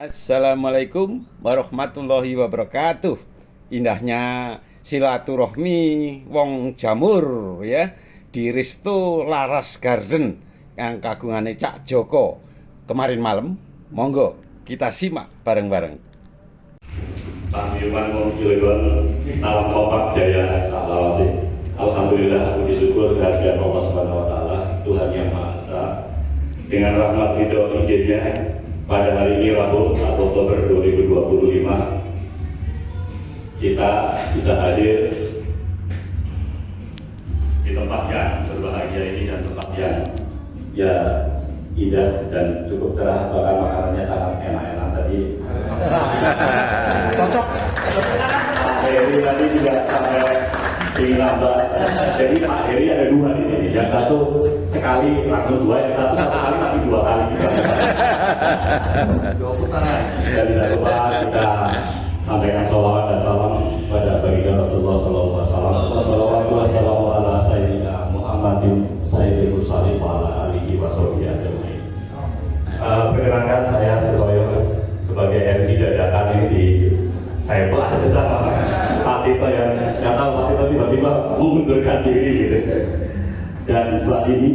Assalamualaikum warahmatullahi wabarakatuh. Indahnya silaturahmi wong jamur ya di Resto Laras Garden yang kagungane Cak Joko kemarin malam. Monggo kita simak bareng-bareng. Panggilan wong Cilegon, salam kompak jaya salawase. Alhamdulillah, puji syukur kehadirat Allah Subhanahu wa taala, Tuhan yang Maha Esa. Dengan rahmat ridho izinnya pada hari ini Rabu 1 Oktober 2025 kita bisa hadir di tempat yang berbahagia ini dan tempat yang ya indah dan cukup cerah, bahkan makanannya sangat enak-enak tadi. Cocok. Heri tadi juga sampai ingin nambah. Jadi Pak Heri ada dua di sini. Yang satu sekali langsung dua, yang satu kali tapi dua kali juga. Dua putaran. Dan tidak lupa kita sampaikan sholawat dan salam pada baginda Rasulullah Sallallahu Alaihi Wasallam. Wassalawatu wassalamu ala sayyidina Muhammadin sayyidil mursalin wa ala alihi wa sahbihi ajmain. Perkenalkan saya Sutoyo sebagai MC dadakan ini di hebat aja sama Pak Tito yang nggak tahu Pak Tito tiba-tiba mengundurkan diri gitu. Dan Mbak ini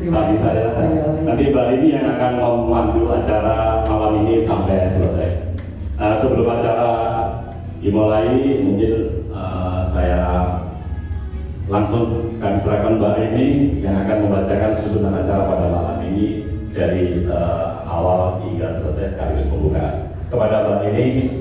sapi saya nanti Mbak ini yang akan memandu acara malam ini sampai selesai. Sebelum acara dimulai mungkin saya langsung kami serahkan Mbak ini yang akan membacakan susunan acara pada malam ini dari awal hingga selesai sekaligus pembukaan. Kepada Mbak ini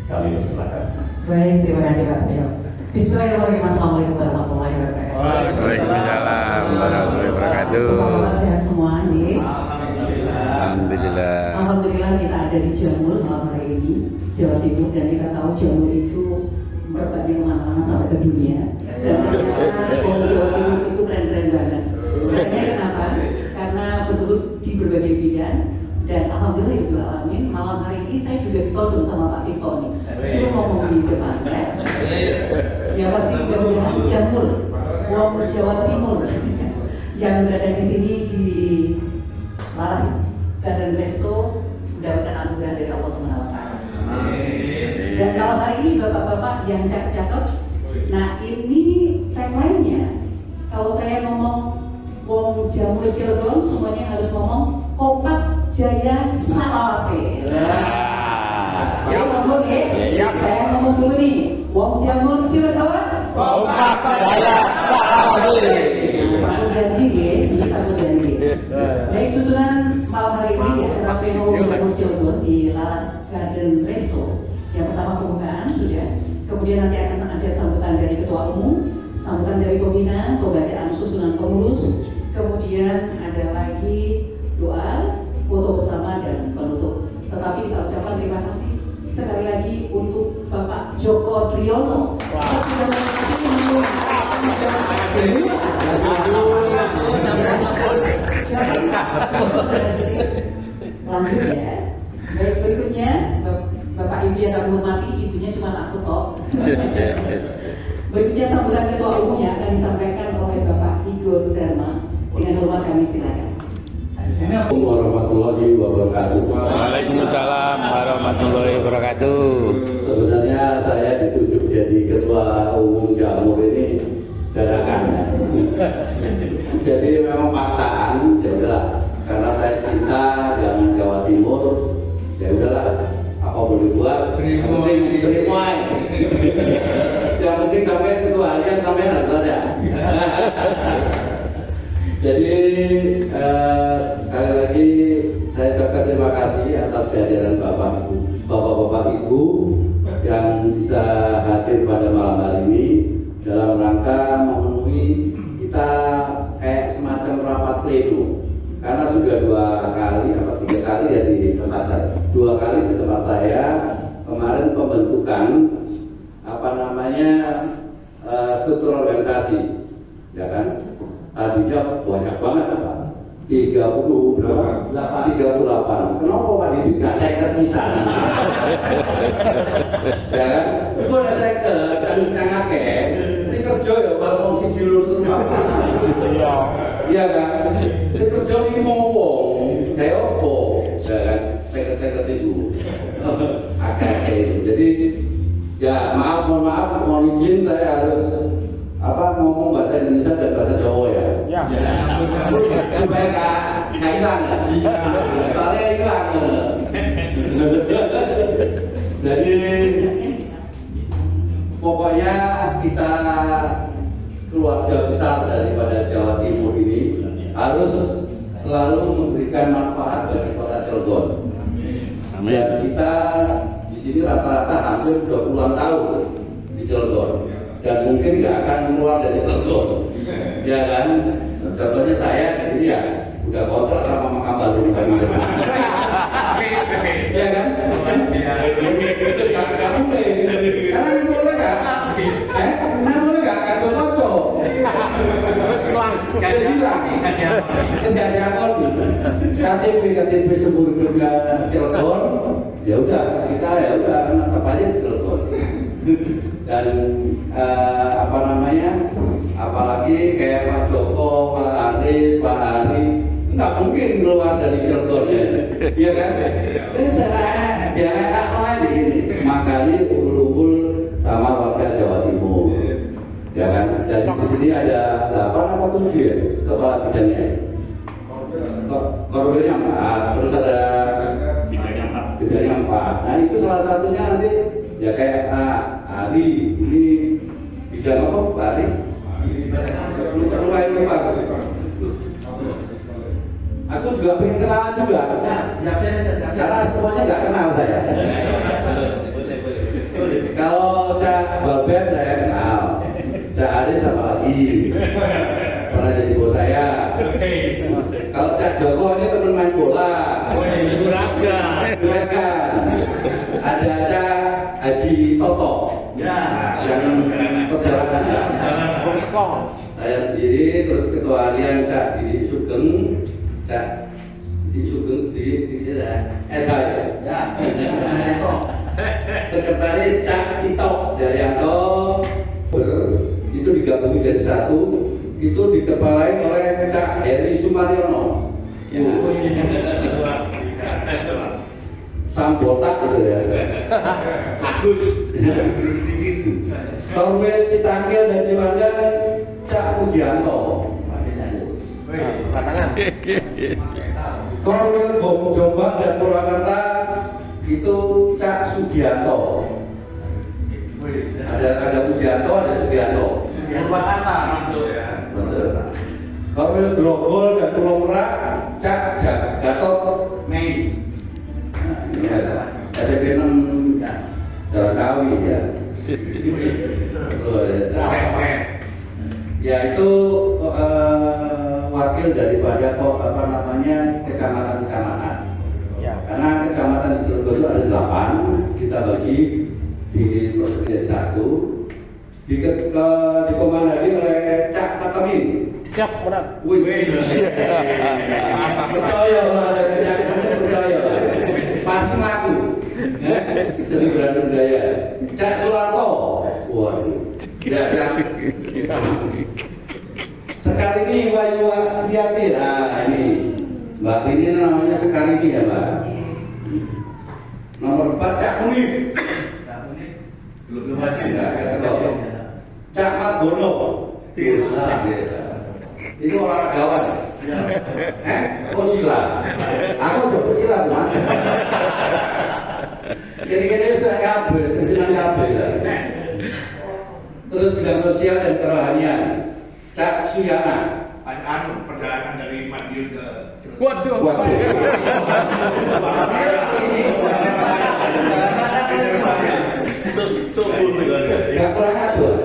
kami persilakan. Baik, terima kasih Pak Tio. Bismillahirrahmanirrahim. Assalamualaikum warahmatullahi wabarakatuh. Waalaikumsalam warahmatullahi wabarakatuh. Bapak sehat semua nih. Alhamdulillah. Alhamdulillah kita ada di Jamur malam hari ini, Jawa Timur, dan kita tahu Jamur itu berbagi kemana-mana sampai ke dunia. Dan orang Jawa Timur itu keren-keren banget. Makanya kenapa? Karena betul di berbagai bidang. Dan alhamdulillah alamin, malam hari ini saya juga ditodong sama Pak Tito nih. Suruh ngomong di depan ya. Ya pasti mudah-mudahan Jamur, wong Jawa Timur yang berada di sini di Laras Garden Resto mendapatkan anugerah dari Allah SWT. Dan malam hari ini bapak-bapak yang cakep-cakep. Nah ini tagline-nya. Kalau saya ngomong wong Jamur Cilegon, semuanya harus ngomong kompak jaya salawase. Saya ngomong ya, saya ngomong dulu nih. Wong Jamur Cilegon, kompak jaya salawase. Satu janji ya, ini satu janji. Baik, susunan malam hari ini di acara Pleno Wong Jamur Cilegon di Laras Garden Resto. Yang pertama pembukaan sudah, kemudian nanti akan ada sambutan dari Ketua Umum, sambutan dari pembina, pembacaan susunan pengurus, kemudian ada lagi doa, foto bersama dan penutup. Tetapi kita ucapkan terima kasih sekali lagi untuk Bapak Joko Triyono. Lanjut ya. Baik, berikutnya Bapak Ibu yang kami hormati, ibunya cuma aku toh. Berikutnya sambutan Ketua Umumnya akan disampaikan oleh Bapak Igor Dharma. Dengan hormat kami silakan. Assalamualaikum warahmatullahi wabarakatuh. Waalaikumsalam warahmatullahi wabarakatuh. Sebenarnya saya ditunjuk jadi ketua umum Jamur ini dadakan. Jadi memang paksaan, ya udahlah. Karena saya cinta dengan Jawa Timur, ya udahlah. Apa boleh buat? Yang penting terima. Yang penting sampai ketua harian sampai harus saja. Jadi sekali lagi saya ucapkan terima kasih atas kehadiran bapak-bapak ibu yang bisa hadir pada malam hari ini dalam rangka memenuhi kita kayak semacam rapat pleno, karena sudah tiga kali ya di tempat saya, 2 kali di tempat saya. Kemarin pembentukan struktur organisasi, ya kan? Tadinya banyak banget Pak, 38. Kenapa Pak Didi nggak seket bisa? Ya kan? Itu ada seket, kan ngake. Si kerja ya kalau si cilur itu apa? Iya kan? Si kerja ini mau wong, kayak apa? Ya kan? Seket-seket itu. Akeh itu. Jadi ya mohon maaf, mohon izin saya harus ngomong bahasa Indonesia dan bahasa Jawa ya. Supaya nggak hilang ya. Soalnya hilang. Jadi pokoknya kita keluarga besar daripada Jawa Timur ini harus selalu memberikan manfaat bagi kota Cilegon. Dan kita di sini rata-rata hampir 20-an tahun di Cilegon. Dan mungkin nggak akan keluar dari Cilegon, ya kan? Contohnya saya sendiri ya udah kontrak sama Makam Baru kami berdua. Ya kan? Itu sekarang kamu nih, karena ini boleh nggak? Nah boleh nggak? Kado kocok. Terus hilang. Terus nggak diakon. KTP seumur hidupnya Cilegon. Ya udah, kita ya udah tetap aja di Cilegon. Dan apalagi kayak Pak Joko, Pak Anies, Pak Hari nggak mungkin keluar dari Cilegon ya, iya kan? Ini saya aja begini, makanya kumpul sama warga Jawa Timur, ya kan? Dan di sini ada 8 atau 7 ya kepala bidangnya, korwilnya 4, terus ada bidangnya 4. Nah itu salah satunya nanti ya kayak Ali ini bidang apa Pak Ali? Lupa. Aku juga pengen kenalan juga. Karena semuanya nggak kenal saya. Kalau Cak Babet saya kenal, Cak Ali sama lagi pernah jadi bos saya. Kalau Cak Joko ini teman main bola. Juragan. Ada Cak Haji Toto. Yang perjalanan ya. Saya sendiri, terus ketua harian Cak Didi Sugeng, Sekretaris Cak Tito Daryanto, itu digabungi jadi satu, itu dikepalai oleh Cak Heri Sumaryono. Sambotak gitu ya. Korwil Citangkil dan Ciwandan Cak Pujianto. Korwil Jombang dan Purwakarta itu Cak Sugianto. Ada Pujianto, ada Sugianto. Purwakarta masuk ya. Masuk. Korwil Grogol dan Pulau Merak Cak Gatot Mei. Ini SMP 6 Jalan Kawi ya. Ya itu wakil daripada kecamatan-kecamatan. Ya. Karena kecamatan di Cilegon itu ada 8, kita bagi di menjadi 1. Dikomandoi oleh Cak Katemin. Siap, benar. Wis. Percaya ada penyakit percaya. Pasti ngaku. Seni budaya. Cak Sularto. Waduh. Sekali ini Wayu Ariati. Nah ini Mbak ini namanya sekali ini ya Mbak. Nomor 4 Cak Munif. Belum maju ya. Cak Margono. Itu olahragawan. Oh sila. Aku coba sila Mas. Kira-kira itu kabel, kesilan kabel. Terus bidang sosial dan kerohanian Cak Suyana. Perjalanan dari Madiun ke Waduh. Gak kurang aduh.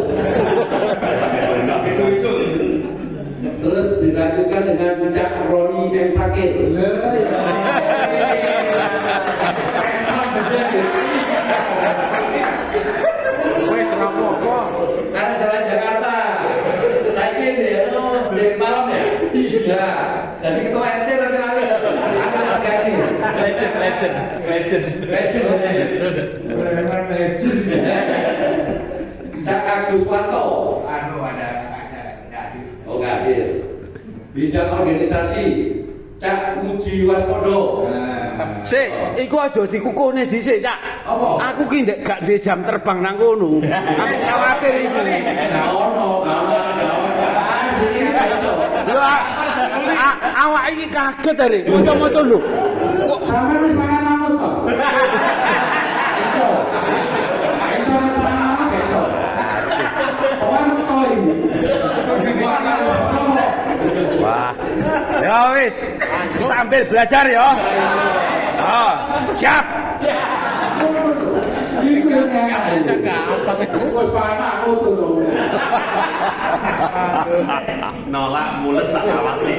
Terus dilanjutkan dengan Cak Roni M. Sakit. Karena jalan Jakarta, saya ini ya, di malam ya. Ya, jadi ketua RT tapi ada ganti. Legend. Cak Agus Wanto. ada Oh nggak hadir. Bidang organisasi Cak Muji Waspodo. Sik, iku aja dikukuhne dhisik, Cak. Apa? Aku ki ndek gak duwe jam terbang nang kono. Aku khawatir iki. Gak ono. Lho, awak iki kaget are. Maca-maca lho. Kok Sampai wis mangan mangut to? Iso. Iso wis mangan mangut iso. Orang iso iki. wah. Ya wis, sambil belajar ya. Oh, siap. Iku yo saya. Gampang. Wis mangan mangut to. Nolak mules selawase.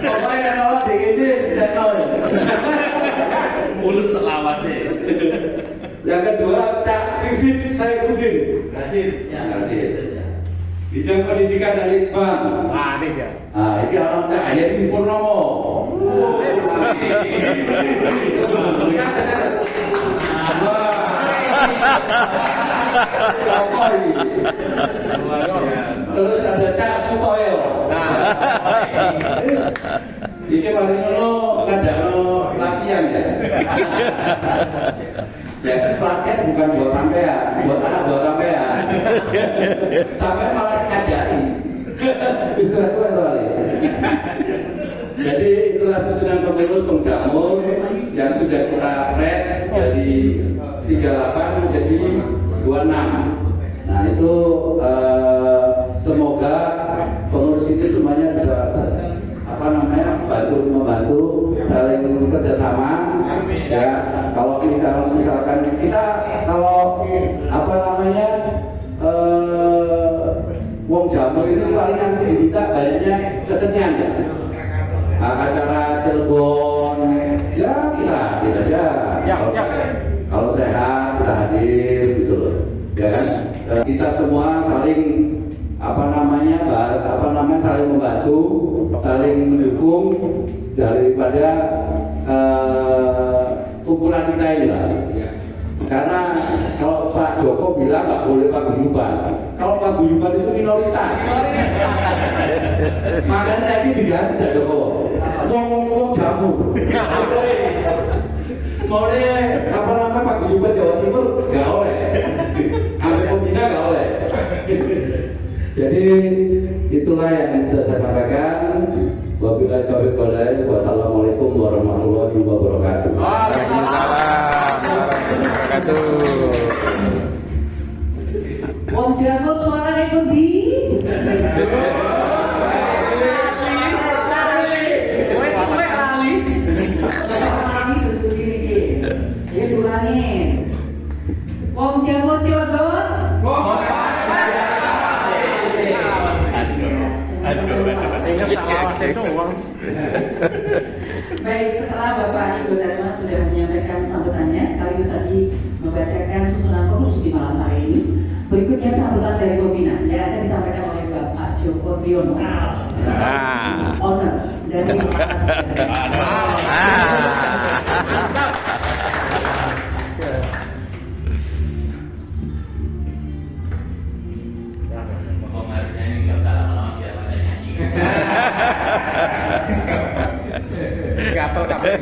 Pokoknya nolak dikit dan nol. Mules selawase. Yang kedua, Cak Vivit Saifuddin. Hadir. Bidang pendidikan dan litbang. Ah, ini dia. Nah, ini orang Cak Heri Purnomo. Terus ada Cak Sutoyo. Ini paling ngono kadang latihan ya. Ya pelatihan bukan buat sampean, buat anak buat sampean. Sampai malah ngajari. Itu kali. Jadi itulah susunan pengurus Pemdamur yang sudah kita press dari 38 menjadi 26. Nah itu semoga pengurus itu semuanya bisa membantu saling kerjasama. Ya kalau misalkan kita wong Jamur itu paling nanti kita banyaknya kesenian ya. Acara Cilegon ya kita aja. Kalau sehat kita hadir gitu loh. Ya kan? Kita semua saling saling membantu, saling mendukung daripada kumpulan kita ini lah. Karena kalau Pak Joko bilang nggak boleh paguyuban, kalau paguyuban itu minoritas. Makanya saya ini diganti Pak Joko. Ngomong jamu. Boleh paguyuban Jawa Timur nggak oleh, sampai pembina nggak oleh. Jadi itulah yang bisa saya sampaikan. Wabillahi taufiq wal hidayah. Wassalamualaikum warahmatullahi wabarakatuh. Waalaikumsalam warahmatullahi wabarakatuh. Wong Jawa suarane pundi? Lali terus berdiri iki. Ya diulangi. Wong Jawa Cilegon. Ingat selawase doang. Baik, setelah Bapak Ibu Dharma sudah menyampaikan sambutannya, sekaligus tadi membacakan susunan pengurus di malam hari ini. Berikutnya sambutan dari pembina yang akan disampaikan oleh Bapak Joko Driono, sekaligus owner dari Gatel kabeh.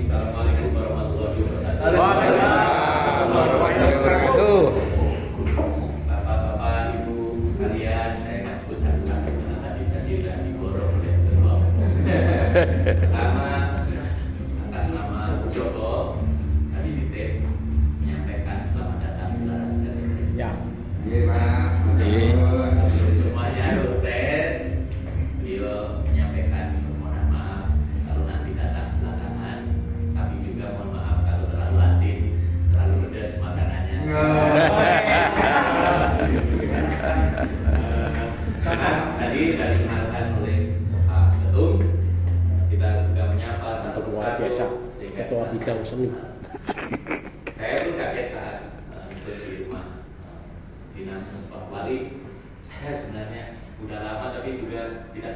Assalamualaikum warahmatullahi wabarakatuh. Waalaikumsalam warahmatullahi wabarakatuh. Bapak-bapak, ibu sekalian, saya akan sebut satu-satu karena tadi sudah diborong oleh ketua. Pertama, atas nama Bu Joko, kami titip menyampaikan selamat datang di Laras dari Indonesia. Semuanya dosen, beliau menyampaikan permohonan maaf kalau nanti datang belakangan. Tapi juga mohon maaf kalau terlalu asin, terlalu pedas makanannya. Tadi sudah dikenalkan oleh Pak Ketum, kita sudah menyapa satu Luar biasa. Ketua bidang seni. Saya pun kaget saat ikut di rumah dinas Pak Wali. Saya sebenarnya udah lama tapi juga tidak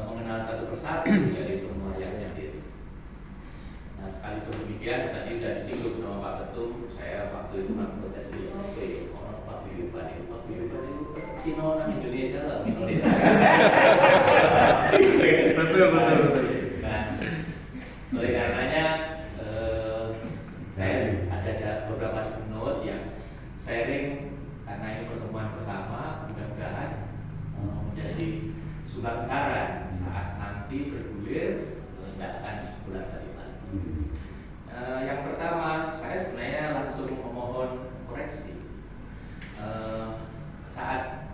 mengenal satu persatu dari semua yang hadir. Nah sekalipun demikian tadi sudah disinggung sama Pak Ketum, saya waktu itu protes di OP, orang Pak paguyuban itu Cina orang Indonesia lah minoritas. Betul. Nah, oleh karenanya saya ada beberapa note yang sharing karena ini pertemuan pertama, mudah-mudahan menjadi sumber-saran saat nanti bergulir tidak akan bulat dari lagi. Yang pertama, saya sebenarnya langsung memohon koreksi. Saat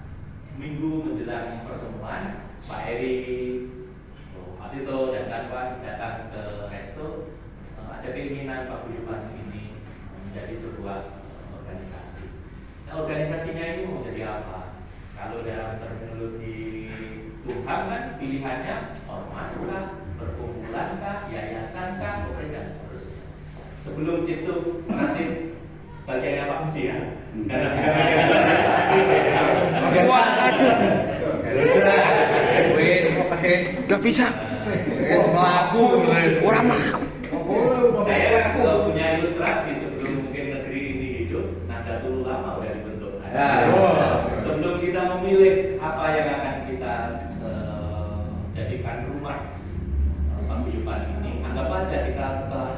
minggu menjelang pertemuan, Pak Eri, Pak Tito dan kawan datang ke Resto, ada keinginan paguyuban ini menjadi sebuah organisasi. Nah, organisasinya ini mau jadi apa? Kalau dalam terminologi Tuhan kan pilihannya ormas kah, perkumpulan kah, yayasan kah, dan seterusnya. Sebelum itu nanti bagiannya Pak Muji ya. Karena Wah, aduh. Gak bisa. Orang melaku. saya punya ilustrasi sebelum mungkin negeri ini hidup, Nahdlatul Ulama udah dibentuk. Sebelum kita memilih apa yang akan kita jadikan rumah paguyuban ini, anggap aja kita telah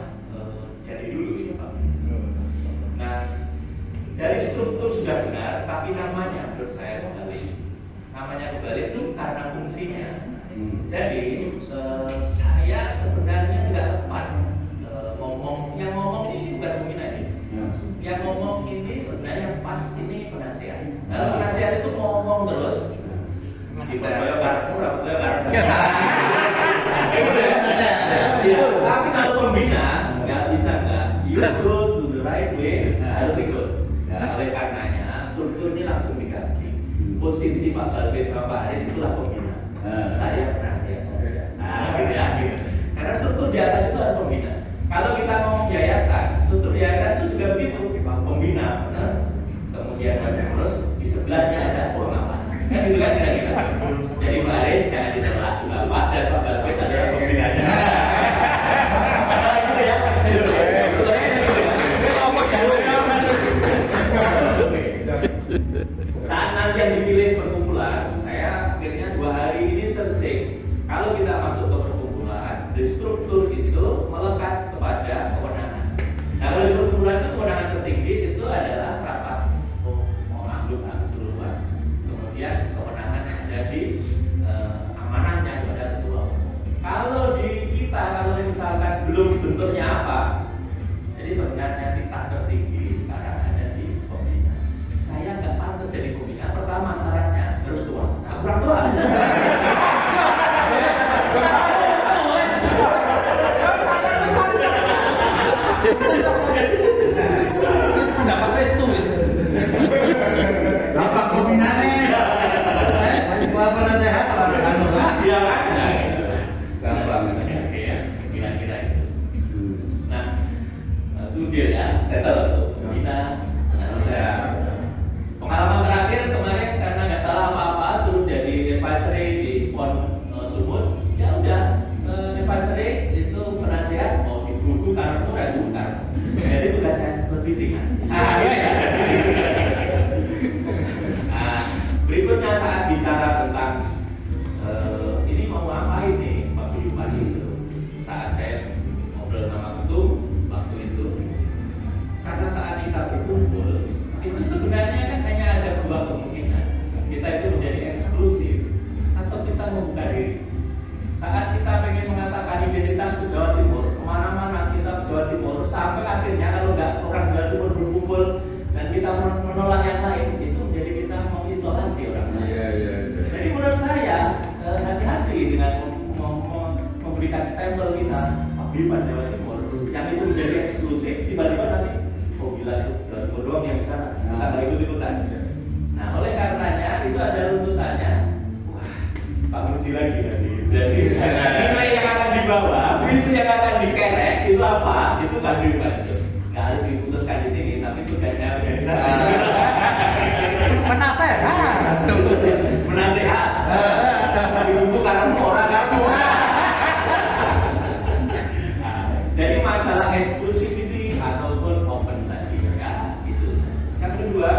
jadi dulu ini Pak. Nah, dari struktur sudah benar, tapi namanya menurut saya kembali. Namanya kembali itu karena fungsinya. Jadi saya sebenarnya tidak tepat yang ngomong ini bukan pembina ini. Yang ngomong ini sebenarnya pas ini penasihat. Lalu penasihat itu ngomong terus. Dipercaya karena murah, percaya karena. Tapi kalau pembina nggak bisa nggak. You go to the right way, harus ikut. Oleh karenanya struktur ini langsung diganti. Posisi Pak Balbe sama Pak Aris itulah pembina. Saya penasihat saja. Nah, gitu ya, gitu. Karena struktur di atas itu ada pembina. Kalau kita ngomong yayasan, struktur yayasan itu juga begitu, pembina, kemudian ada terus di sebelahnya ada pengawas. Kan gitu kan kira-kira. Jadi Pak Aris jangan ditolak, Bapak dan Pak Balbe ada pembinanya. Gitu ya. Saat nanti yang dipilih perkumpulan, saya akhirnya 2 hari ini searching. Kalau kita masuk ke perkumpulan, di struktur itu melekat kepada kewenangan. Nah, kalau di perkumpulan itu kewenangan tertinggi itu adalah rapat anggota keseluruhan. Kemudian kewenangan ada di amanahnya kepada ketua umum. Kalau di kita, kalau misalkan belum bentuknya apa, jadi sebenarnya titik tertinggi sekarang ada di pembina. Saya nggak pantas jadi pembina. Pertama syaratnya harus tua. Nah, kurang tua. Dapat restu dapat pembinanya. Buat penasehat Iya kan? Gampang. Ya, kira-kira itu. Nah, itu dia ya, settle tuh. Pembina. Pengalaman terakhir kemarin karena nggak salah apa-apa suruh jadi advisory di PON Sumut. Ya udah, advisory itu penasihat mau di buku karena bukan. Jadi tugasnya lebih ringan. Nah, berikutnya saat bicara tentang ini mau ngapain nih paguyuban itu, saat saya ngobrol sama ketum waktu itu, karena saat kita berkumpul itu sebenarnya kan hanya ada 2 kemungkinan. Kita itu menjadi eksklusif atau kita membuka diri. Saat kita ingin mengatakan identitas ke Jawa Timur, kemana-mana kita ke Jawa Timur, sampai akhirnya kalau nggak orang Jawa Timur berkumpul dan kita menolak yang lain, itu menjadi kita mengisolasi orang lain. Jadi menurut saya hati-hati dengan memberikan stempel kita paguyuban Jawa Timur yang itu menjadi eksklusif. Tiba-tiba nanti gila itu Jawa Timur doang yang bisa kita nggak ikut-ikutan. Nah, oleh karenanya itu ada runtutannya. Wah, Pak Muji lagi nanti. Jadi nilai yang akan dibawa, visi yang akan dikerek itu apa? Itu paguyuban. Nggak harus diputuskan di sini, tapi tugasnya organisasi. penasehat. Penasehat. Ibu karena orang kamu. Jadi masalah eksklusiviti ataupun open tadi ya itu. Yang kedua,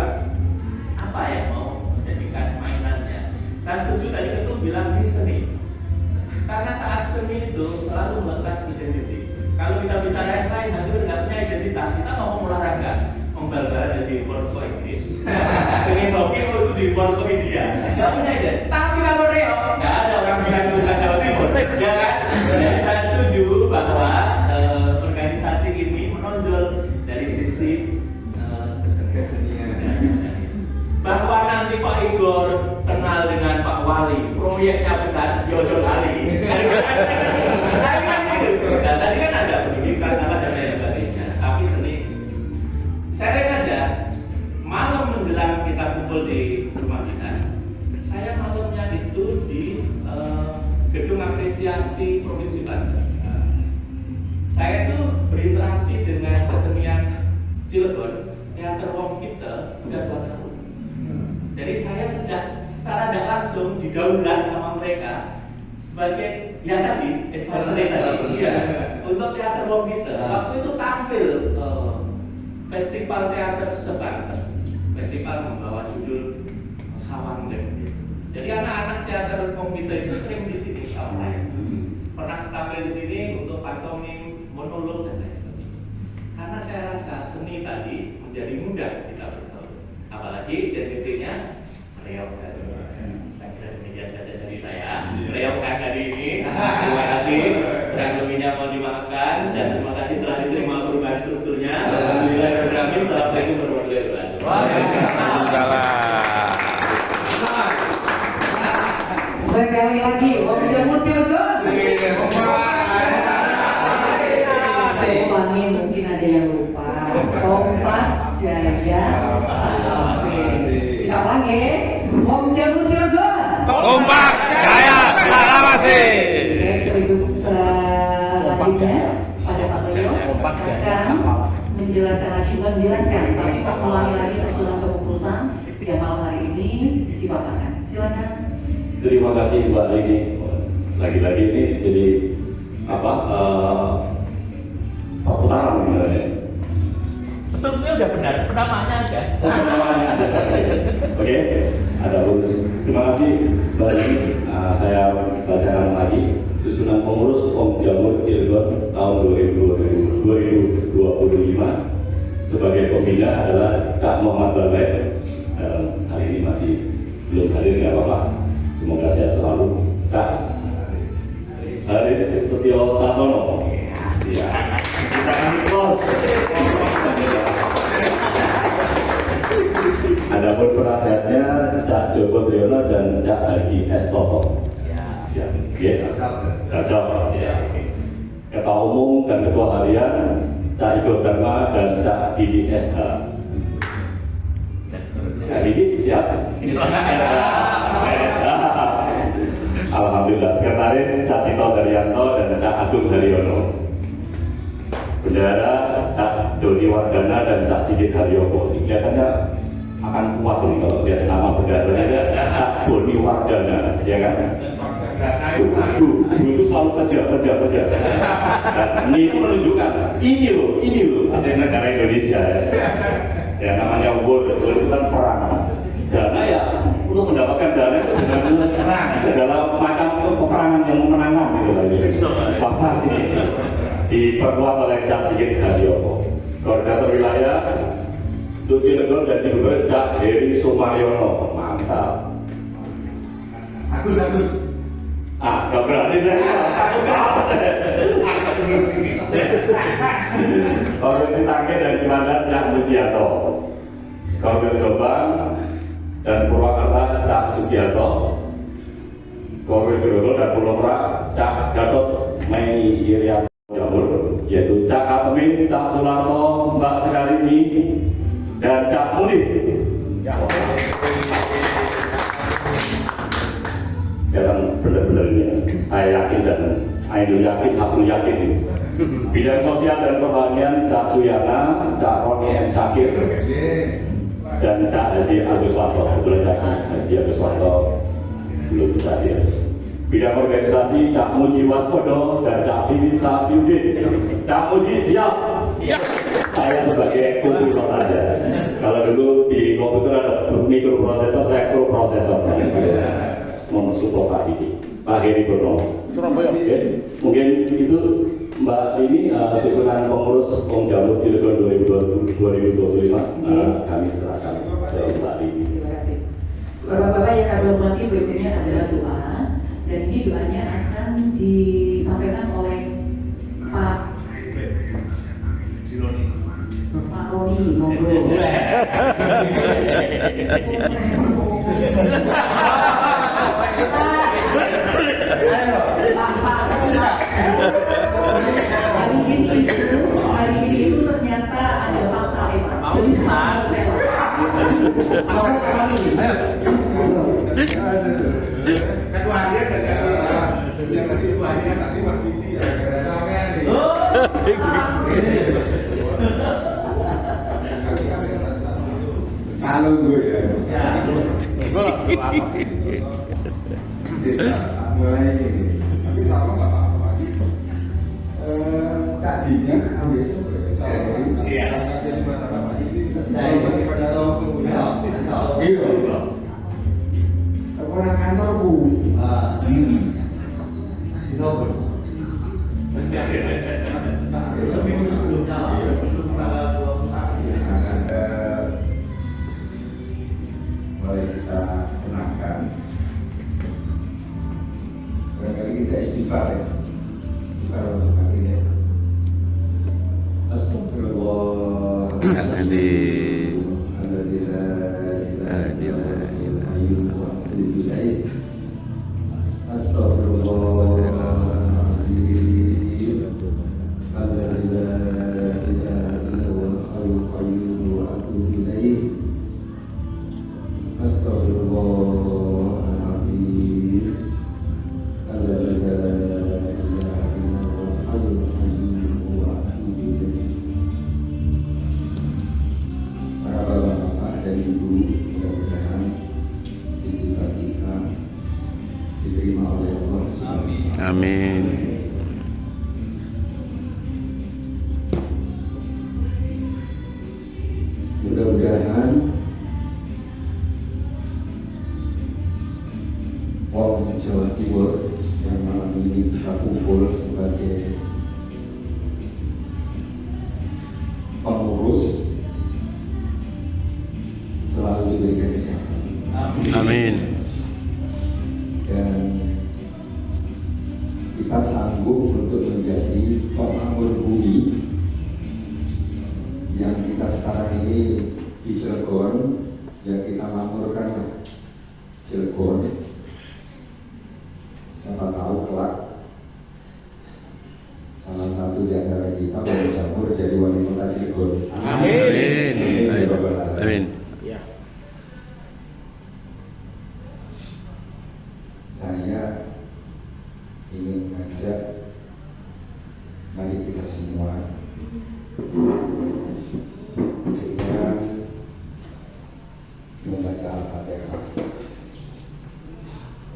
Saya setuju tadi itu bilang di seni. Karena saat seni itu selalu melekat identitas. Kalau kita bicara yang lain, nanti nggak punya identitas. Kita ngomong olahraga, bal-balan jadi impor ke Inggris. Pengen hoki itu di impor ke India. Nggak punya identitas. Tapi kalau reok, nggak ada orang bilang itu kan Jawa Timur. Ya kan? Jadi saya setuju bahwa organisasi ini menonjol dari sisi kesenian. Bahwa nanti Pak Igor kenal dengan Pak Wali, proyeknya besar, Yojo kali. Tadi kan ada pendidikan, ada dan lain sebagainya. Tapi seni, sharing aja. Malam menjelang kita kumpul di rumah dinas, saya malamnya itu di gedung apresiasi Provinsi Banten. Saya itu berinteraksi dengan kesenian Cilegon, teater Wong kita udah 2 tahun. Jadi saya secara tidak langsung didahulukan sama mereka sebagai ya tadi advisor tadi ya, untuk teater Wong kita. Waktu itu tampil festival teater sebanten, festival membawa judul Sawang dan jadi anak-anak teater Wong kita itu sering di sini pernah tampil di sini untuk pantomim, monolog dan lain sebagainya. Karena saya rasa seni tadi menjadi mudah kita bergaul, apalagi identitasnya reokkan. Saya kira demikian saja dari saya. Reokkan hari ini. Terima kasih. Dan lebihnya mohon dimaafkan dan terima kasih telah diterima perubahan strukturnya. Alhamdulillah. Assalamualaikum warahmatullahi wabarakatuh. Waalaikumsalam. Sekali lagi, Om Jamu Cilegon. Saya ulangi, mungkin ada yang lupa. Kompak Jaya Salawase. Sekarang ya, Om Jamu Cilegon. Kompak Jaya Salawase. Selanjutnya pada Pak Leo akan menjelaskan, tapi Pak ulangi lagi susunan keputusan yang malam hari ini dipaparkan. Silakan. Terima kasih Mbak Lini. Lagi-lagi ini jadi perputaran sebenarnya. Strukturnya udah benar, penamaannya aja. Oke, ada bonus. Terima kasih Mbak Lini. Saya bacakan lagi susunan pengurus Om Jamur Cilegon tahun 2025. Sebagai pembina adalah Cak Muhammad Balai. Hari ini masih belum hadir, nggak apa-apa. Semoga sehat selalu. Kak Haris Setio Sasono. Ya. Kita akan close. Adapun penasehatnya Cak Joko Triyono dan Cak Haji S. Toto. Ya. Cocok. Ya. Ketua Umum dan Ketua Harian Cak Igor Dharma dan Cak Didi SH. Kak Didi siap? Alhamdulillah. Sekretaris Cak Tito Daryanto dan Cak Agung Haryono. Bendahara Cak Doni Wardana dan Cak Sigit Haryono. Ini kelihatannya akan kuat nih kalau lihat nama bendaharanya Cak Doni Wardana, ya kan? Itu selalu kerja. Dan ini itu menunjukkan ini loh artinya negara Indonesia ya. Ya namanya world itu kan perang. Dana ya untuk mendapatkan dana itu dengan segala macam peperangan yang memenangkan gitu lagi. Pas ini diperkuat oleh Cak Sigit Haryono, koordinator wilayah Cilegon dan Cilegon Cak Heri Sumaryono. Mantap. Agus. Gak berani saya. Koordinator Tangke dan Komandan Cak Mujianto. Koordinator Jombang dan Purwakarta Cak Sugianto. Koordinator dan Pulau Merak Cak Gatot Mei Irian Jamur, yaitu Cak Atmin, Cak Sularto, Mbak Sekarini, dan Cak Munif. Dalam benar-benar ini, saya yakin dan Ainul yakin, aku yakin. Bidang sosial dan kerohanian Cak Suyana, Cak Roni M. Syakir, dan Cak Haji Agus Warto. Kebetulan Cak Haji Agus Warto belum bisa hadir. Bidang organisasi Cak Muji Waspodo dan Cak Vivin Safiuddin. Cak Muji siap? Siap. Saya sebagai komputer aja. Kalau dulu di komputer ada mikroprosesor, elektroprosesor. Pak Heri Purnomo. Surabaya. Oke, mungkin itu Mbak ini susunan pengurus Om Jamur Cilegon 2025 kami serahkan ke Mbak ini. Terima kasih. Bapak-bapak yang kami hormati, berikutnya adalah doa, dan ini doanya akan disampaikan oleh Pak Roni, monggo. Hari ini itu ternyata ada Pak Said. Jadi semangat saya. Ketuanya nanti waktu ini ya kalau gue ya mulai ini tapi lama nggak apa-apa tadinya ambil orang kantorku mulai kita tenangkan. Barangkali kita istighfar ya. Istighfar untuk hati ini. Astagfirullah. Amin. Mudah-mudahan Wong Jawa Timur yang malam ini kita kumpul sebagai pengurus selalu diberikan kesehatan. Amin. Dan kita sanggup untuk menjadi pemakmur bumi yang kita sekarang ini di Cilegon, yang kita makmurkan Cilegon. Siapa tahu kelak salah satu di antara kita Om Jamur jadi wali kota Cilegon. Amin. Amin. Ya. Saya ingin mengajak mari kita semua dengan membaca Al-Fatihah,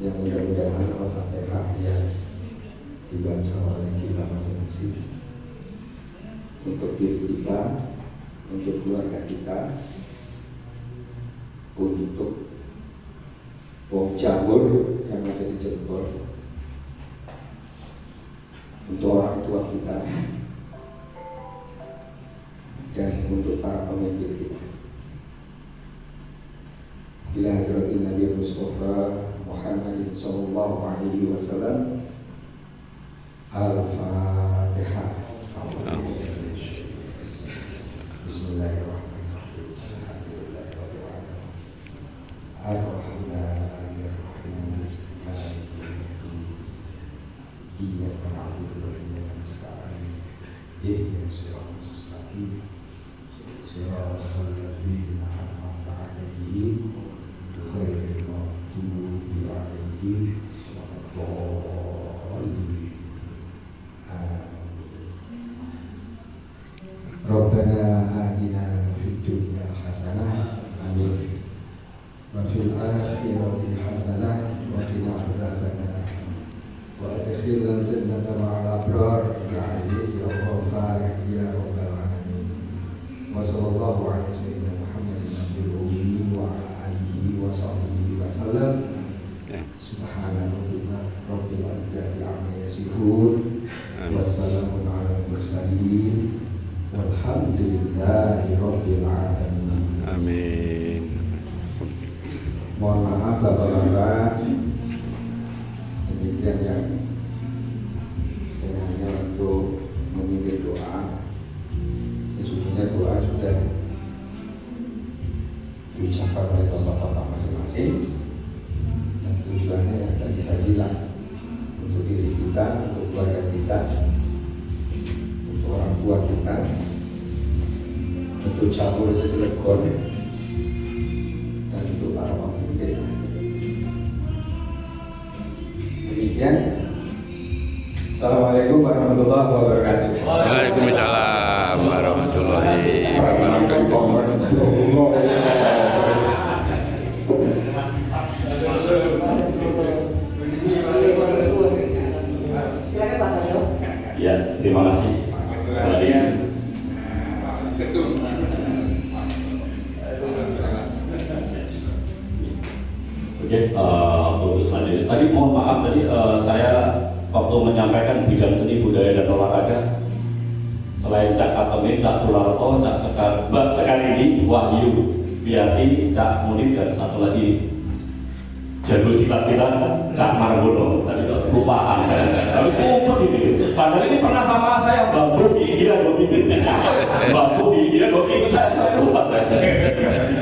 yang mudah-mudahan Al-Fatihah yang dibaca oleh kita masing-masing untuk diri kita, untuk keluarga kita, untuk Wong Jamur yang ada di Cirebon, untuk orang tua kita, dan untuk para pemimpin kita. Bila hadratin Nabi Mustafa Muhammad sallallahu alaihi wasallam. Al-Fatihah. Bismillahirrahmanirrahim. Ar-Rahmanir-Rahim. Iyyaka na'budu wa iyyaka nasta'in. Ihdinas siratal mustaqim. Siratal ladzina an'amta 'alaihim ghairil maghdubi 'alaihim waladdallin. Rabbana atina fid dunya hasanah wa fil akhirati hasanah wa qina adzabannar. Wa adkhilna al-jannata ma'al abrar ya aziz ya ghafar ya rabbal alamin. Wa sallallahu ala sayyidina Muhammadin nabiyil ummi wa ala alihi wa sahbihi wa sallam. Subhana rabbil izzati amma yasifun. Wassalamun ala mursalin. Walhamdulillahi rabbil alamin. Amin. Mohon maaf Bapak-bapak, demikian ya. Saya hanya untuk memimpin doa. Sesungguhnya doa sudah diucapkan oleh bapak-bapak masing-masing, dan tujuannya yang tadi saya bilang, untuk diri kita, untuk keluarga kita, untuk orang tua kita, untuk cabur Cilegon, dan untuk para pemimpin. Demikian. Assalamualaikum warahmatullahi wabarakatuh. Waalaikumsalam warahmatullahi wabarakatuh. Silakan Pak Toyo. Ya, terima kasih. Oke, untuk selanjutnya. Tadi mohon maaf tadi saya waktu menyampaikan bidang seni budaya dan olahraga, selain Cak Atemi, Cak Sularto, Cak Sekar, Mbak Sekarini, Wahyu, Biati, Cak Munir, dan satu lagi jago silat kita, Cak Margono. Tadi itu kelupaan. Tapi kumpul ini. Padahal ini pernah sama saya bambu di India dong ini. Bambu di India dong itu saya lupa.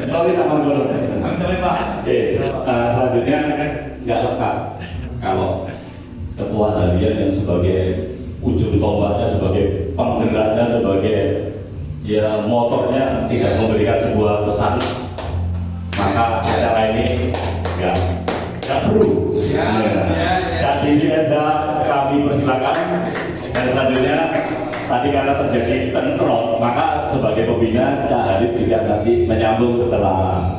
Sorry Cak Margono. Oke, selanjutnya nggak lengkap kalau ketua harian yang sebagai ujung tombaknya, sebagai penggeraknya, sebagai ya motornya tidak memberikan sebuah pesan, maka acara ini nggak seru. Dan ini kami persilakan. Dan selanjutnya tadi karena terjadi tentrok, maka sebagai pembina Cak Hadid juga nanti menyambung setelah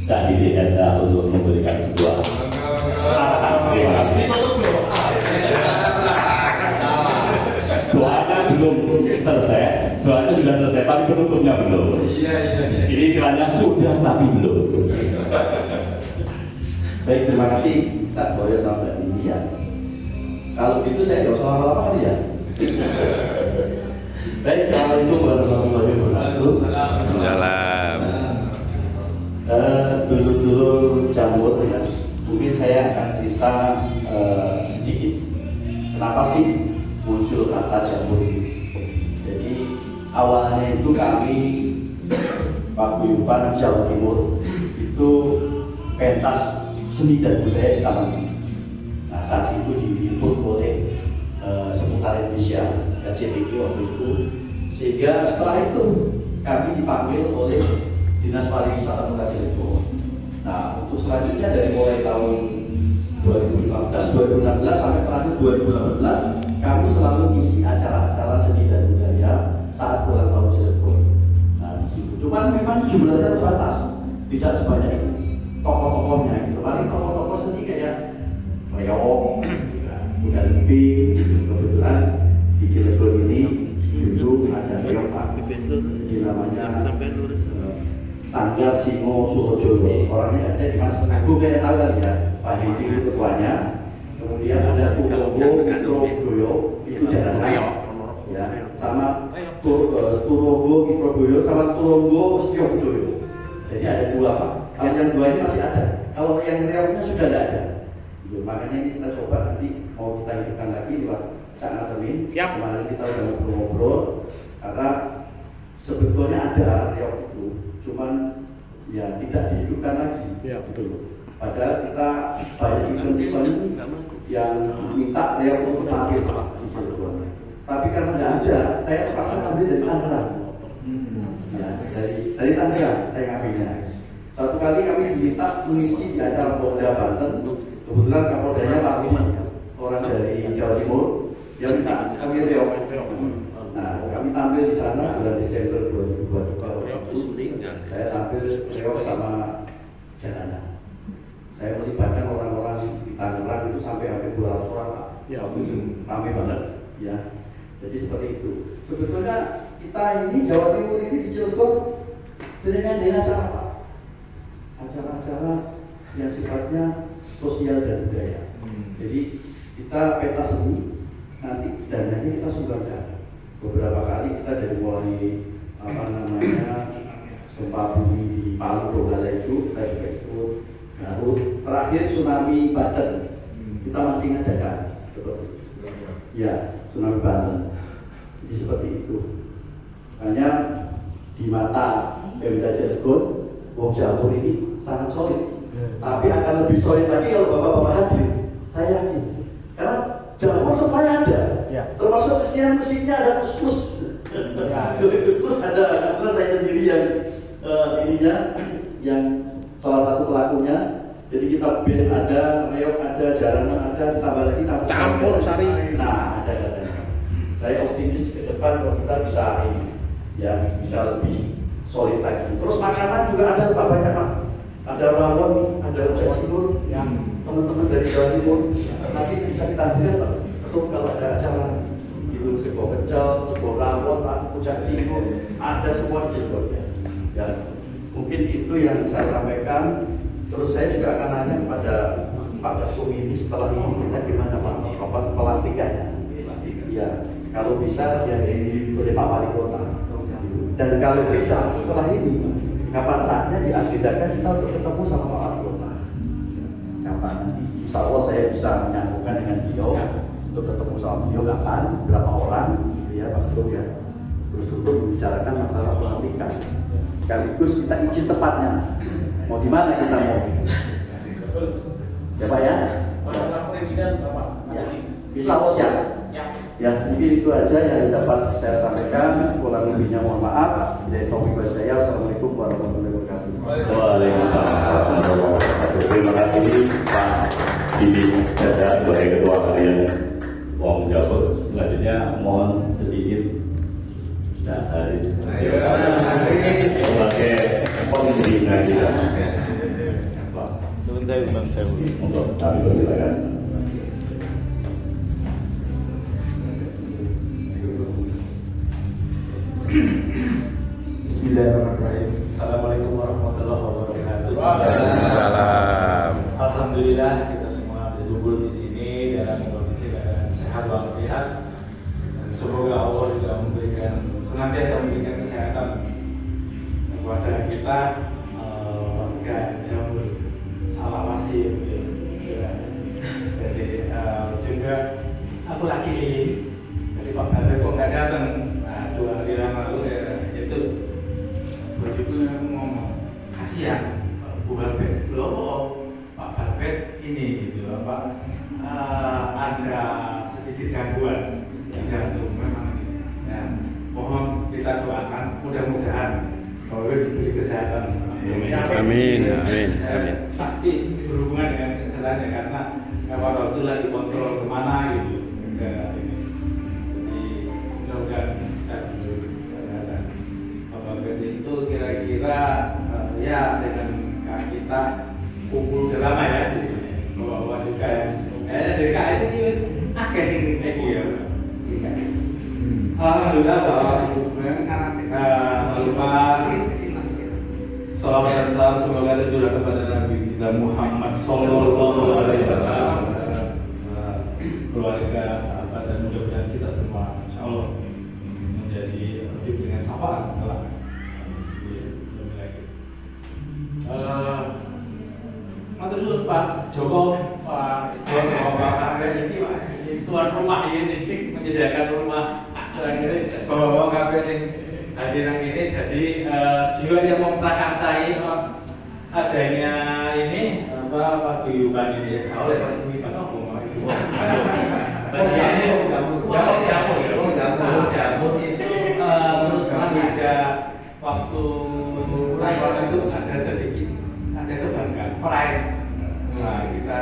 Cak Didi SH untuk memberikan sebuah arahan. Terima kasih. Doanya belum selesai, doanya sudah selesai, tapi penutupnya belum. Ini istilahnya sudah tapi belum. Baik, terima kasih Cak Boyo sampai India. Kalau gitu saya nggak usah lama-lama kali ya. Baik, assalamualaikum warahmatullahi wabarakatuh. Salam. Dulu jamur ya. Mungkin saya akan cerita sedikit. Kenapa sih muncul kata jamur ini? Jadi awalnya itu kami Paguyuban Jawa Timur itu pentas seni dan budaya di Taman Mini. Nah saat itu diliput oleh seputar Indonesia KCTV waktu itu, sehingga setelah itu kami dipanggil oleh Dinas Pariwisata Kota Cilegon. Nah untuk selanjutnya dari mulai tahun 2015, 2016 sampai terakhir 2018 kami selalu ngisi acara-acara seni dan budaya saat ulang tahun Cilegon. Nah di situ cuman memang jumlahnya terbatas, tidak sebanyak itu tokoh-tokohnya gitu. Paling tokoh-tokoh seni kayak Reong, Muda Limpi, kebetulan di Cilegon ini dulu ada Reong Pak, jadi namanya Sanggar Singo Surojoyo. Orangnya ada di Mas Agung kayak tahu kali ya, Pak Didi itu ketuanya. Kemudian ada Turobo Mitroboyo, itu Jalan ya, sama Turobo Mitroboyo sama Turobo Setioboyo. Jadi ada dua Pak. Kalau yang dua ini masih ada. Kalau yang Riaunya sudah tidak ada. Makanya ini kita coba nanti mau kita hidupkan lagi lewat Cak Atemi. Siap. Kemarin kita udah ngobrol-ngobrol karena sebetulnya ada Riau itu, cuman ya tidak dihidupkan lagi. Iya betul. Padahal kita banyak event-event yang minta Riau untuk tampil di Cilegon. Tapi karena tidak ada, saya terpaksa ambil dari Tangerang. Ya, dari Tangerang saya ngambilnya. Satu kali kami diminta mengisi di acara Polda Banten. Kebetulan Kapoldanya Pak Wisma, orang dari Jawa Timur, yang minta kami Riau. Nah, kami tampil di sana bulan Desember 2022. Saya tampil Riau sama Jalanan. Saya melibatkan orang-orang di Tangerang itu sampai hampir 200 orang Pak. Ya, ramai banget. Ya, jadi seperti itu. Sebetulnya kita ini Jawa Timur ini di Cilegon sering ada acara Pak. Acara-acara yang sifatnya sosial dan budaya. Jadi kita peta seni, nanti dananya kita sumbangkan. Beberapa kali kita dari mulai gempa bumi di Palu Donggala itu, kita juga ikut. Garut, terakhir tsunami Banten, kita masih ngadakan seperti itu. Ya, tsunami Banten. Jadi seperti itu. Hanya di mata Pemda Cirebon, Wong Jamur ini sangat solid. Tapi akan lebih solid lagi kalau bapak-bapak hadir. Saya yakin. Karena Jamur semuanya ada. Termasuk kesian mesinnya ada kus-kus. Kus-kus ada. Karena saya sendiri yang yang salah satu pelakunya. Jadi kita band ada, reok ada, jaranan ada, ditambah lagi Campur sari. Nah, ada katanya. Saya optimis ke depan kalau kita bisa ini, ya bisa lebih solid lagi. Terus makanan juga ada Pak, banyak Pak. Ada rawon, ada rujak cingur, yang teman-teman dari Jawa Timur nanti bisa kita lihat Pak. Betul kalau ada acara itu sego pecel, sego rawon, Pak, rujak cingur, ada semua di Cirebon ya. Ya, mungkin itu yang saya sampaikan. Terus saya juga akan nanya kepada Pak Ketum ini setelah ini kita gimana Pak pelantikannya. Ya, kalau bisa ya dihadiri oleh Pak Wali Kota. Dan kalau bisa setelah ini kapan saatnya diagendakan kita untuk ketemu sama Pak Wali Kota. Kapan? Insya Allah saya bisa menyambungkan dengan beliau untuk ketemu sama beliau kapan, berapa orang, gitu ya Pak Ketum ya. Terus untuk membicarakan masalah pelantikan. Sekaligus kita izin tepatnya. Mau di mana kita mau? Ya Pak ya. Presiden Bapak. Ya. Bisa siap. Ya, mungkin itu aja yang dapat saya sampaikan. Kurang lebihnya mohon maaf. Dari Taufik Wadaya. Assalamualaikum warahmatullahi wabarakatuh. Waalaikumsalam warahmatullahi wabarakatuh. Terima kasih Pak Didi Dada sebagai ketua harian Wong Jamur. Selanjutnya mohon sedikit Haris sebagai pembina kita. Nuwun sewu Bang Sewu. Untuk kami persilakan. Bismillahirrahmanirrahim. Assalamualaikum warahmatullahi wabarakatuh. Waalaikumsalam. Alhamdulillah kita semua berkumpul di sini dalam kondisi keadaan sehat walafiat. Semoga Allah juga senantiasa memberikan kesehatan kepada kita warga Jamur Salawasi. Jadi juga aku lagi ingin dari Pak Bante kok nggak datang. Nah, 2 hari yang lalu itu begitu ngomong kasihan Bu Bante loh Pak Bante ini gitu apa ada sedikit gangguan jantung memang ya, mohon kita doakan mudah-mudahan kalau diberi kesehatan. Amin. Tapi berhubungan dengan kesehatannya karena kalau itu lagi kontrol kemana gitu jadi mudah-mudahan kita diberi kesehatan. Bapak Bedi itu kira-kira ya dengan kita kumpul drama ya bawa juga ya dari KS ini wis akeh sing iki ya. Alhamdulillah Bapak Ibu lupa salawat dan salam semoga tercurah kepada Nabi kita Muhammad Sallallahu Alaihi Wasallam, keluarga dan mudah-mudahan kita semua Insya Allah menjadi lebih dengan syafaat kelak lebih lagi. Matur suwun Pak Joko, Pak ini tuan rumah ini menyediakan rumah. Bawa kabeh sing hadir ini jadi jiwa yang memprakarsai adanya ini apa paguyuban ini oleh Mas Bumi Pak ngomong itu. Jamur itu terus terang ada waktu tahun itu ada sedikit ada kebanggaan pride. Nah kita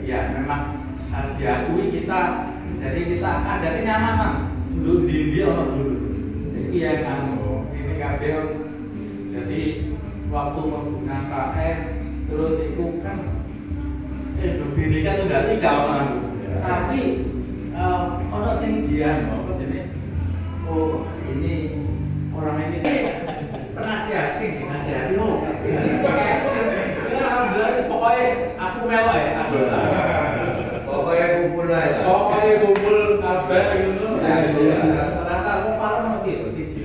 ya memang diakui kita jadi kita ada kenyamanan. Dulu di dia orang dulu, ini yang ini kabel. Jadi waktu menggunakan KS terus itu kan berbeda tunggal 3 orang. Tapi orang sing jian apa jenis ini orang ini penasihat sing dinasihati loh. Alhamdulillah pokoknya aku melok ya, aku Pokoknya kumpul aja. pokoknya kumpul kabeh ngono. Ternyata aku paling mati lho siji.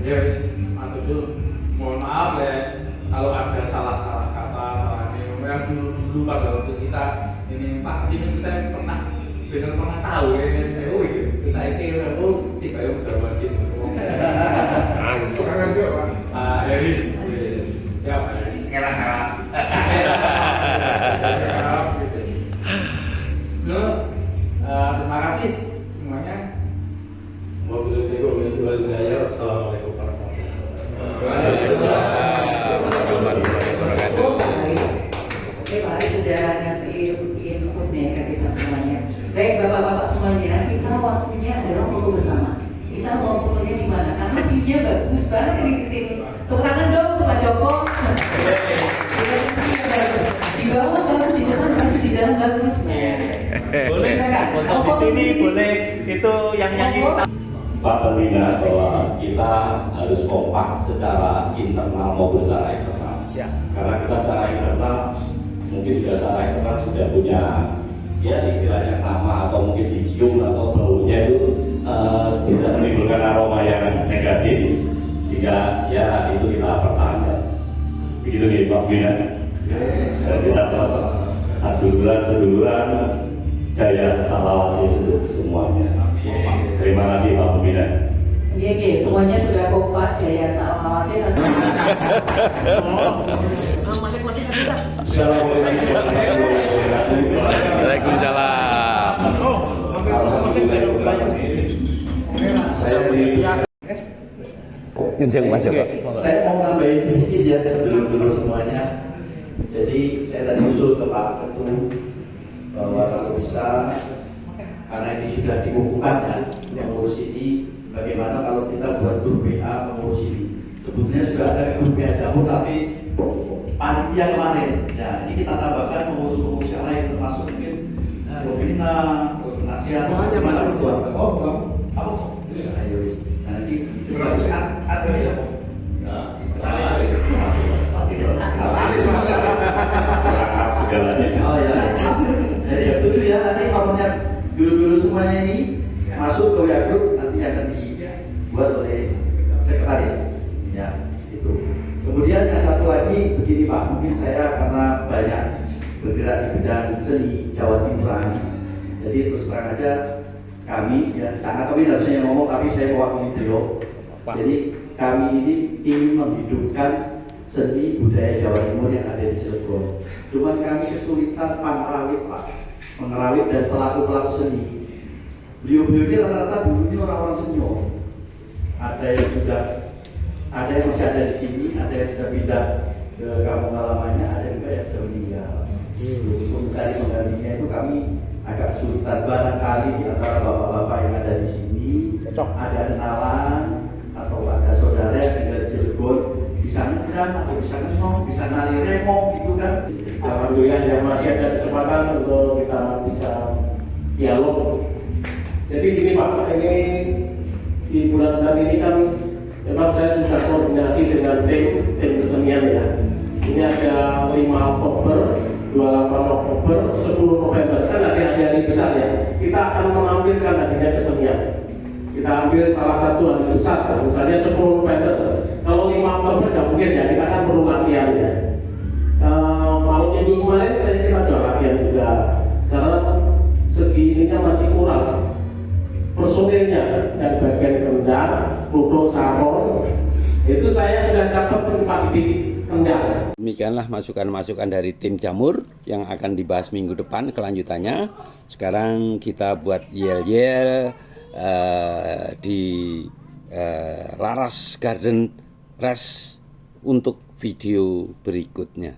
Ya wis, matur suwun. Mohon maaf ya kalau ada salah-salah kata yang dulu pada waktu kita ini pasti ini saya pernah tahu ya. Oh iya, saya kira tiba yang Jawa gitu. Heri, ya. Ngelak-ngelak. Terima kasih semuanya. Assalamualaikum warahmatullahi Oke, Pak Aris sudah ngasih inputnya ke kita semuanya. Baik bapak-bapak semuanya, kita waktunya adalah foto bersama. Kita mau fotonya di mana? Karena view-nya bagus banget ini di sini. Tepuk tangan dong untuk Pak Joko. Di bawah bagus, di depan bagus, di dalam bagus. Boleh, foto di sini boleh. Itu yang nyanyi. Pak Pembina bahwa kita harus kompak secara internal maupun secara eksternal. Ya. Karena kita secara internal mungkin juga secara eksternal sudah punya ya istilahnya nama atau mungkin dicium atau baunya itu tidak menimbulkan aroma yang negatif, sehingga ya itu kita pertahankan. Begitu nih Pak Pembina. Dan kita seduluran jaya salawasi untuk semuanya. Terima kasih Pak Pembina. Iya, semuanya sudah kompak, jaya salawasi. Waalaikumsalam. Saya mau nambahin sedikit ya dulu semuanya. Jadi saya tadi usul ke Pak Ketum bahwa kalau bisa, karena ini sudah dikukuhkan ya, mengurus ini, bagaimana kalau kita buat grup WA mengurus ini. Sebetulnya sudah ada grup WA Jamur, tapi panitia kemarin. Ya, ini kita tambahkan pengurus-pengurus yang lain, termasuk mungkin pembina, nasihat, gimana berbuat? Oh, bukan. Apa? Ayo, nanti ada siapa? Oh ya. Jadi setuju ya, nanti kalau guru-guru semuanya ini masuk ke WA Group, nanti akan dibuat oleh sekretaris. Ya, itu. Kemudian yang satu lagi begini Pak, mungkin saya karena banyak bergerak di bidang seni Jawa Timuran, jadi terus terang aja kami ya, karena kami harusnya yang ngomong tapi saya mewakili beliau. Jadi kami ini ingin menghidupkan seni budaya Jawa Timur yang ada di Cilegon. Cuman kami kesulitan pengerawit Pak, pengerawit dan pelaku-pelaku seni. Beliau-beliau ini rata-rata dulu ini orang-orang senior. Ada yang masih ada di sini, ada yang sudah pindah ke kampung halamannya, ada juga yang sudah meninggal. Untuk mencari penggantinya itu kami agak kesulitan. Barangkali di antara bapak-bapak yang ada di sini ada kenalan atau ada saudara yang tinggal di Cilegon, bisa nendang atau bisa ngenong, bisa nari remong gitu kan. Alhamdulillah yang masih ada kesempatan untuk kita bisa dialog. Jadi gini Pak, ini di bulan ini kan memang saya sudah koordinasi dengan tim kesenian ya. Ini ada 5 Oktober, 28 Oktober, 10 November, kan ada hari besar ya. Kita akan menampilkan adanya kesenian. Kita ambil salah satu hari besar, misalnya 10 November. Kalau 5 Oktober nggak mungkin ya, kita kan perlu latihan ya. Malam minggu kemarin kita udah latihan juga, karena segi ininya masih kurang. Personilnya dan bagian kendang, ludung saron, itu saya sudah dapat tempat di kendang. Demikianlah masukan-masukan dari tim Jamur yang akan dibahas minggu depan kelanjutannya. Sekarang kita buat yel-yel di Laras Garden Rest untuk video berikutnya.